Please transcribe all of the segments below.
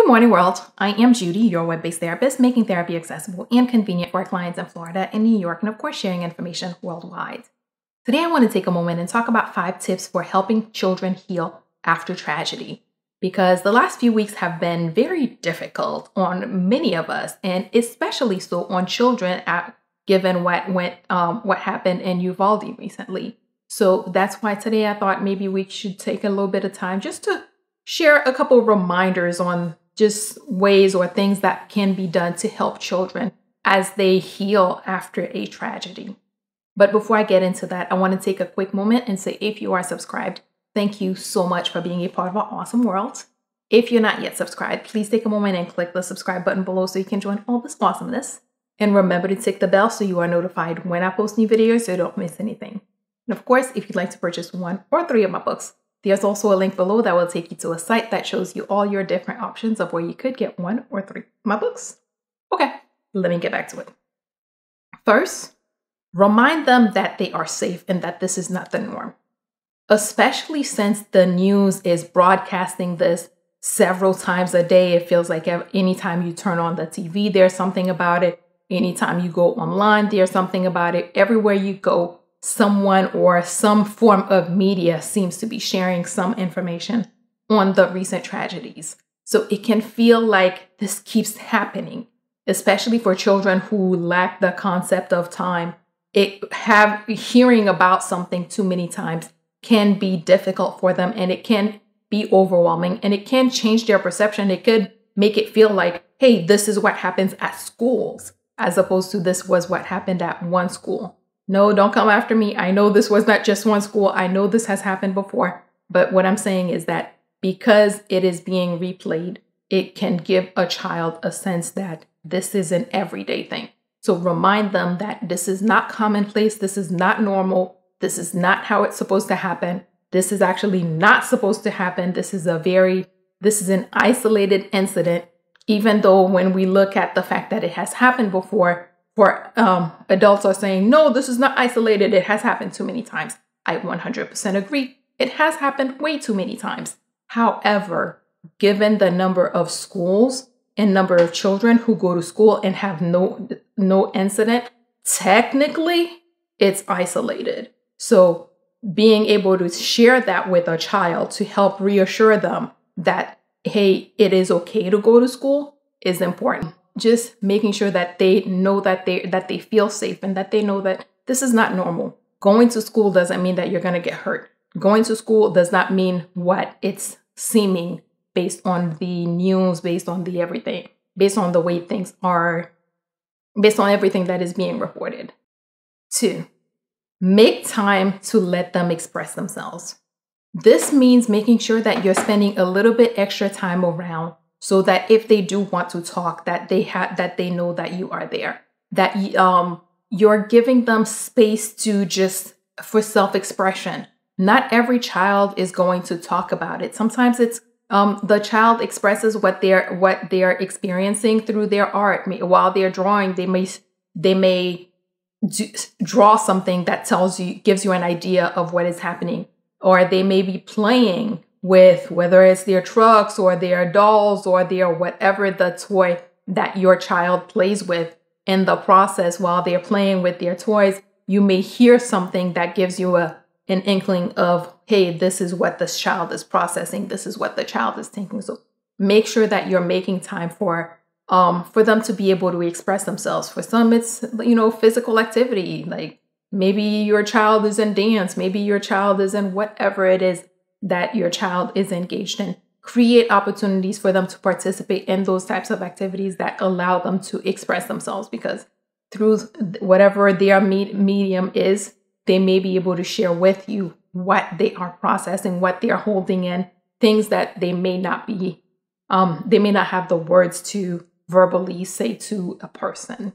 Good morning, world. I am Judy, your web-based therapist, making therapy accessible and convenient for our clients in Florida and New York, and of course, sharing information worldwide. Today, I want to take a moment and talk about 5 tips for helping children heal after tragedy, because the last few weeks have been very difficult on many of us, and especially so on children, given what happened in Uvalde recently. So that's why today I thought maybe we should take a little bit of time just to share a couple of reminders on just ways or things that can be done to help children as they heal after a tragedy. But before I get into that, I want to take a quick moment and say, if you are subscribed, thank you so much for being a part of our awesome world. If you're not yet subscribed, please take a moment and click the subscribe button below so you can join all this awesomeness. And remember to tick the bell so you are notified when I post new videos so you don't miss anything. And of course, if you'd like to purchase 1 or 3 of my books, there's also a link below that will take you to a site that shows you all your different options of where you could get 1 or 3 of my books. Okay, let me get back to it. First, remind them that they are safe and that this is not the norm, especially since the news is broadcasting this several times a day. It feels like anytime you turn on the TV, there's something about it. Anytime you go online, there's something about it. Everywhere you go, someone or some form of media seems to be sharing some information on the recent tragedies. So it can feel like this keeps happening, especially for children who lack the concept of time. Hearing about something too many times can be difficult for them, and it can be overwhelming, and it can change their perception. It could make it feel like, hey, this is what happens at schools, as opposed to this was what happened at one school. No, don't come after me. I know this was not just one school. I know this has happened before. But what I'm saying is that because it is being replayed, it can give a child a sense that this is an everyday thing. So remind them that this is not commonplace. This is not normal. This is not how it's supposed to happen. This is actually not supposed to happen. This is an isolated incident, even though when we look at the fact that it has happened before, adults are saying, no, this is not isolated. It has happened too many times. I 100% agree. It has happened way too many times. However, given the number of schools and number of children who go to school and have no incident, technically it's isolated. So being able to share that with a child to help reassure them that, hey, it is okay to go to school is important. Just making sure that they know that they feel safe and that they know that this is not normal. Going to school doesn't mean that you're going to get hurt. Going to school does not mean what it's seeming based on the news, based on the everything, based on the way things are, based on everything that is being reported. 2, make time to let them express themselves. This means making sure that you're spending a little bit extra time around, so that if they do want to talk, that they know that you are there, that you're giving them space to just for self-expression. Not every child is going to talk about it. Sometimes it's the child expresses what they're experiencing through their art. While they're drawing, they may draw something that gives you an idea of what is happening, or they may be playing with whether it's their trucks or their dolls or their whatever the toy that your child plays with. In the process, while they're playing with their toys, you may hear something that gives you an inkling of, hey, this is what this child is processing. This is what the child is thinking. So make sure that you're making time for them to be able to express themselves. For some, it's, physical activity. Like maybe your child is in dance. Maybe your child is in whatever it is that your child is engaged in. Create opportunities for them to participate in those types of activities that allow them to express themselves, because through whatever their medium is, they may be able to share with you what they are processing, what they're holding in, things that they may not have the words to verbally say to a person.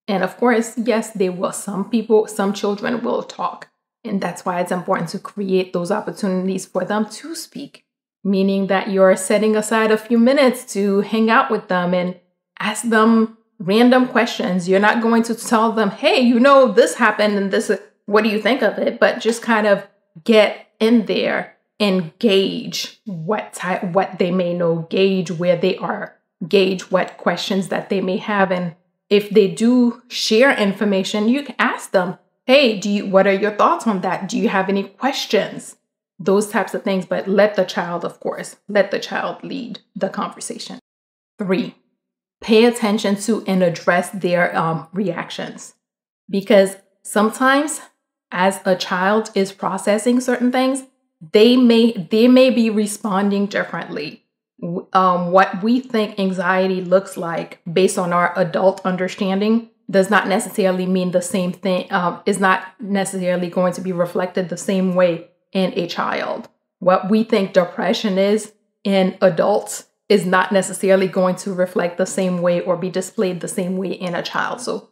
And of course, yes, some children will talk. And that's why it's important to create those opportunities for them to speak, meaning that you're setting aside a few minutes to hang out with them and ask them random questions. You're not going to tell them, hey, this happened and this, what do you think of it? But just kind of get in there and gauge what they may know, gauge where they are, gauge what questions that they may have. And if they do share information, you can ask them, hey, what are your thoughts on that? Do you have any questions? Those types of things, but let the child, of course, let the child lead the conversation. 3, pay attention to and address their reactions. Because sometimes as a child is processing certain things, they may be responding differently. What we think anxiety looks like based on our adult understanding does not necessarily mean the same thing, is not necessarily going to be reflected the same way in a child. What we think depression is in adults is not necessarily going to reflect the same way or be displayed the same way in a child. So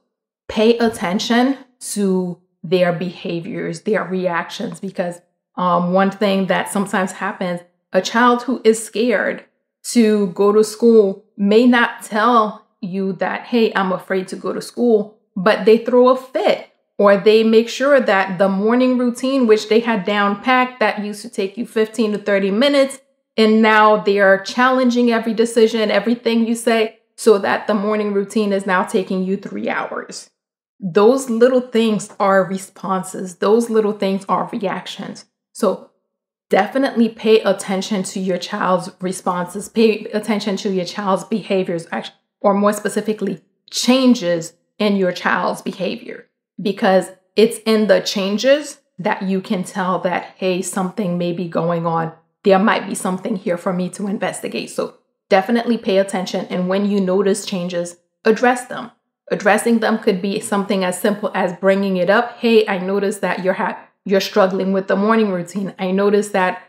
pay attention to their behaviors, their reactions, because one thing that sometimes happens, a child who is scared to go to school may not tell you that, hey, I'm afraid to go to school, but they throw a fit, or they make sure that the morning routine, which they had down packed, that used to take you 15 to 30 minutes, and now they are challenging every decision, everything you say, so that the morning routine is now taking you 3 hours. Those little things are responses. Those little things are reactions. So definitely pay attention to your child's responses. Pay attention to your child's behaviors, or more specifically, changes in your child's behavior. Because it's in the changes that you can tell that, hey, something may be going on. There might be something here for me to investigate. So definitely pay attention. And when you notice changes, address them. Addressing them could be something as simple as bringing it up. Hey, I noticed that you're struggling with the morning routine. I noticed that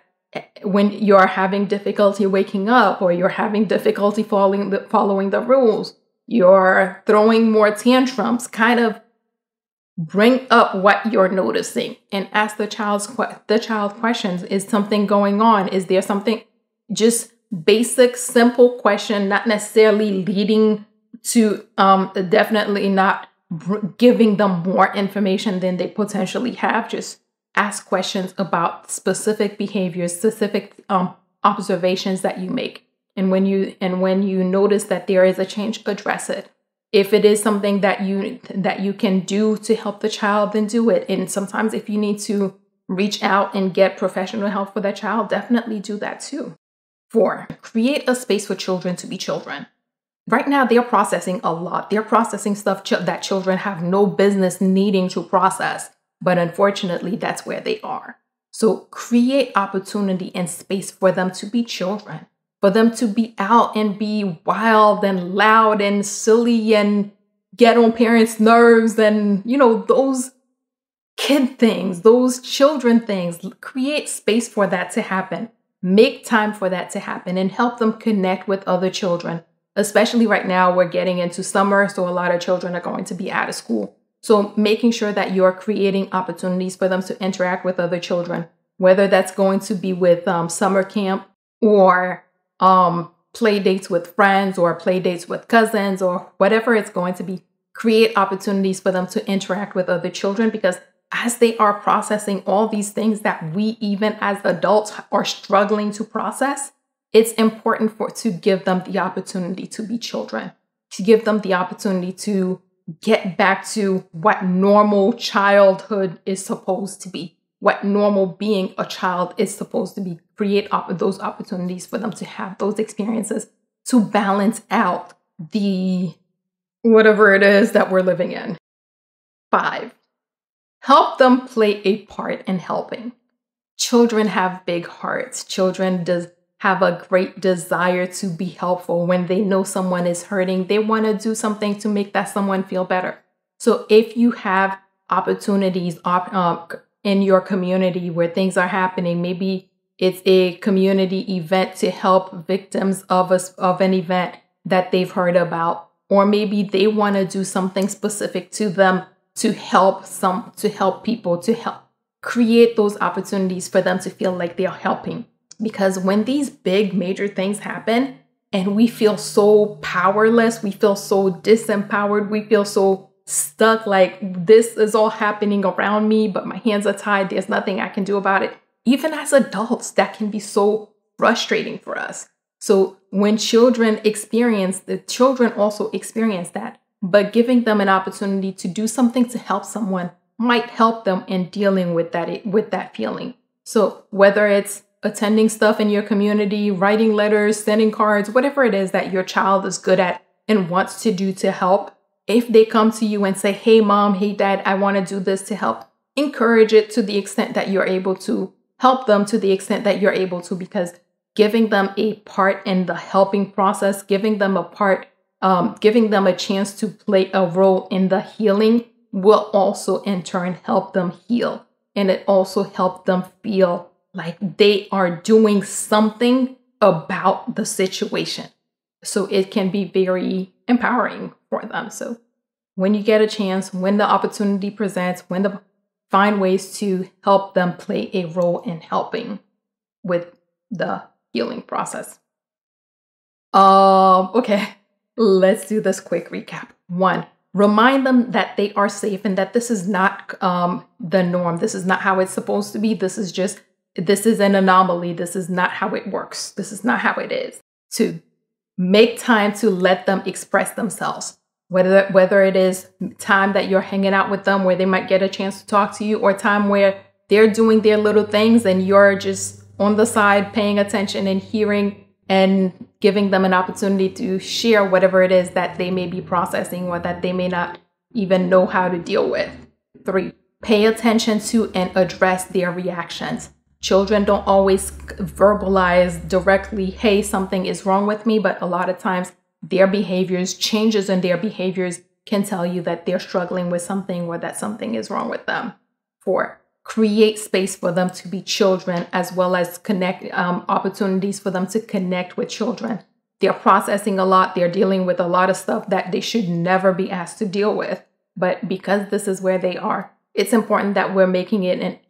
when you're having difficulty waking up, or you're having difficulty following the rules, you're throwing more tantrums. Kind of bring up what you're noticing and ask the child questions. Is something going on? Is there something? Just basic, simple question, not necessarily leading to definitely not giving them more information than they potentially have. Just ask questions about specific behaviors, specific observations that you make. And when you notice that there is a change, address it. If it is something that you can do to help the child, then do it. And sometimes if you need to reach out and get professional help for that child, definitely do that too. 4, create a space for children to be children. Right now, they're processing a lot. They're processing stuff that children have no business needing to process. But unfortunately, that's where they are. So create opportunity and space for them to be children, for them to be out and be wild and loud and silly and get on parents' nerves and, those kid things, those children things. Create space for that to happen. Make time for that to happen and help them connect with other children. Especially right now, we're getting into summer, so a lot of children are going to be out of school. So making sure that you're creating opportunities for them to interact with other children, whether that's going to be with summer camp or play dates with friends or play dates with cousins or whatever it's going to be. Create opportunities for them to interact with other children, because as they are processing all these things that we even as adults are struggling to process, it's important to give them the opportunity to be children, to give them the opportunity to get back to what normal childhood is supposed to be, what normal being a child is supposed to be. Create those opportunities for them to have those experiences to balance out the whatever it is that we're living in. 5, help them play a part in helping. Children have big hearts. Children have a great desire to be helpful. When they know someone is hurting, they want to do something to make that someone feel better. So if you have opportunities in your community where things are happening, maybe it's a community event to help victims of an event that they've heard about, or maybe they want to do something specific to them to help people, to help create those opportunities for them to feel like they're helping. Because when these big major things happen and we feel so powerless, we feel so disempowered, we feel so stuck, like this is all happening around me, but my hands are tied, there's nothing I can do about it. even as adults, that can be so frustrating for us. So when children experience, the children also experience that, but giving them an opportunity to do something to help someone might help them in dealing with that feeling. So whether it's attending stuff in your community, writing letters, sending cards, whatever it is that your child is good at and wants to do to help, if they come to you and say, hey, mom, hey, dad, I want to do this to help, encourage it to the extent that you're able to, help them to the extent that you're able to, because giving them a part in the helping process, giving them a chance to play a role in the healing will also in turn help them heal. And it also helps them feel like they are doing something about the situation. So it can be very empowering for them. So when you get a chance, when the opportunity presents, find ways to help them play a role in helping with the healing process. Okay, let's do this quick recap. 1, remind them that they are safe and that this is not the norm. This is not how it's supposed to be. This is an anomaly. This is not how it works. This is not how it is. 2, make time to let them express themselves. Whether it is time that you're hanging out with them where they might get a chance to talk to you, or time where they're doing their little things and you're just on the side paying attention and hearing and giving them an opportunity to share whatever it is that they may be processing or that they may not even know how to deal with. 3, pay attention to and address their reactions. Children don't always verbalize directly, hey, something is wrong with me, but a lot of times their behaviors, changes in their behaviors can tell you that they're struggling with something or that something is wrong with them. 4, create space for them to be children, as well as opportunities for them to connect with children. They're processing a lot. They're dealing with a lot of stuff that they should never be asked to deal with. But because this is where they are, it's important that we're making it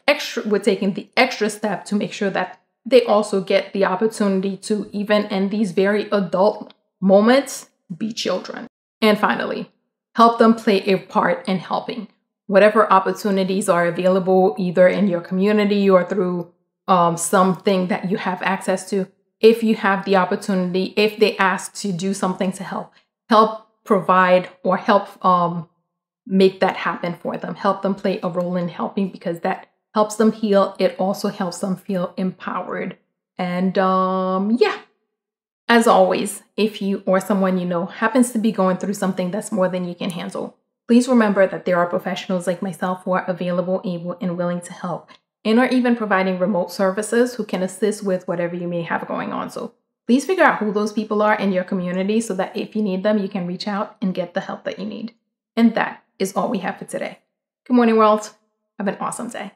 we're taking the extra step to make sure that they also get the opportunity to, even in these very adult moments, be children. And finally, help them play a part in helping. Whatever opportunities are available, either in your community or through something that you have access to, if you have the opportunity, if they ask to do something to help provide or help make that happen for them. Help them play a role in helping, because that helps them heal. It also helps them feel empowered. And yeah, as always, if you or someone you know happens to be going through something that's more than you can handle, please remember that there are professionals like myself who are available, able, and willing to help, and are even providing remote services who can assist with whatever you may have going on. So please figure out who those people are in your community so that if you need them, you can reach out and get the help that you need. And that is all we have for today. Good morning, world. Have an awesome day.